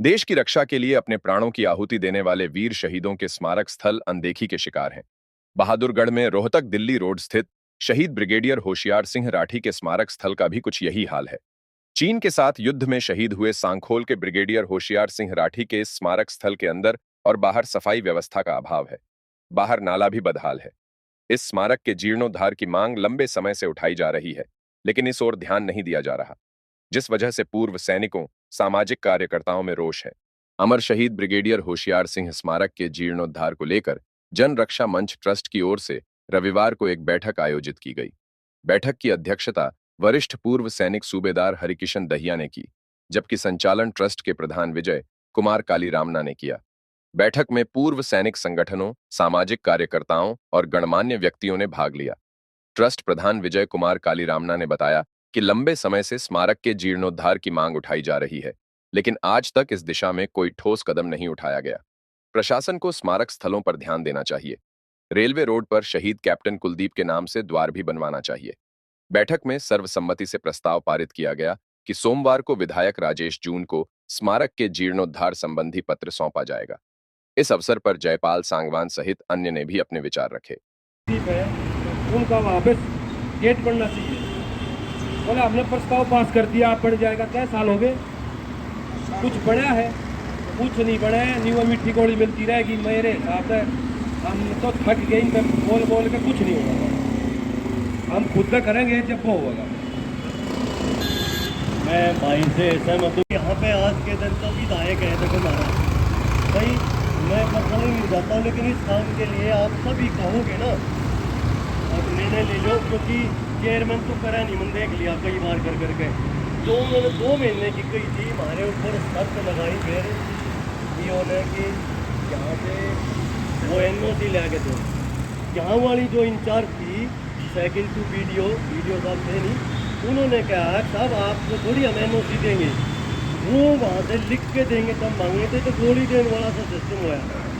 देश की रक्षा के लिए अपने प्राणों की आहुति देने वाले वीर शहीदों के स्मारक स्थल अनदेखी के शिकार हैं। बहादुरगढ़ में रोहतक दिल्ली रोड स्थित शहीद ब्रिगेडियर होशियार सिंह राठी के स्मारक स्थल का भी कुछ यही हाल है। चीन के साथ युद्ध में शहीद हुए सांखोल के ब्रिगेडियर होशियार सिंह राठी के इस स्मारक स्थल के अंदर और बाहर सफाई व्यवस्था का अभाव है। बाहर नाला भी बदहाल है। इस स्मारक के जीर्णोद्धार की मांग लंबे समय से उठाई जा रही है, लेकिन इस ओर ध्यान नहीं दिया जा रहा, जिस वजह से पूर्व सैनिकों, सामाजिक कार्यकर्ताओं में रोष है। अमर शहीद ब्रिगेडियर होशियार सिंह स्मारक के जीर्णोद्धार को लेकर जन रक्षा मंच ट्रस्ट की ओर से रविवार को एक बैठक आयोजित की गई। बैठक की अध्यक्षता वरिष्ठ पूर्व सैनिक सूबेदार हरिकिशन दहिया ने की, जबकि संचालन ट्रस्ट के प्रधान विजय कुमार कालीरामना ने किया। बैठक में पूर्व सैनिक संगठनों, सामाजिक कार्यकर्ताओं और गणमान्य व्यक्तियों ने भाग लिया। ट्रस्ट प्रधान विजय कुमार कालीरामना ने बताया कि लंबे समय से स्मारक के जीर्णोद्धार की मांग उठाई जा रही है, लेकिन आज तक इस दिशा में कोई ठोस कदम नहीं उठाया गया। प्रशासन को स्मारक स्थलों पर ध्यान देना चाहिए। रेलवे रोड पर शहीद कैप्टन कुलदीप के नाम से द्वार भी बनवाना चाहिए। बैठक में सर्वसम्मति से प्रस्ताव पारित किया गया कि सोमवार को विधायक राजेश जून को स्मारक के जीर्णोद्धार संबंधी पत्र सौंपा जाएगा। इस अवसर पर जयपाल सांगवान सहित अन्य ने भी अपने विचार रखे। उनका वापस गेट बनना चाहिए। बोले हमने प्रस्ताव पास कर दिया, आप बढ़ जाएगा, क्या साल हो गए, कुछ बढ़ा है, कुछ नहीं बढ़ा है। न्यू मिट्टी गोली मिलती रहेगी। मेरे हिसाब से हम तो थक गए, इन पर बोल बोल के कुछ नहीं होगा। हम खुद का करेंगे जब वो होगा। मैं भाई से सहमत हूँ। यहाँ पे आज के दिन तो विधायक है, देखो हमारा भाई, मैं पर्सनली नहीं जाता हूँ, लेकिन इस काम के लिए आप सभी कहोगे ना, अब निर्णय ले लो, क्योंकि चेयरमैन तो करा नहीं, मैंने देख लिया कई बार कर करके। जो उन्होंने 2 महीने की कही थी, हमारे ऊपर शर्त लगाई फिर ने कि यहाँ पे वो NOC ले आके दो। यहाँ वाली जो इंचार्ज थी, सेकंड टू वीडियो साहब थे नहीं, उन्होंने कहा साहब आपको थोड़ी हम NOC देंगे, वो वहाँ से लिख के देंगे तब मांगे थे, तो गोली देने वाला सा सिस्टम हुआ।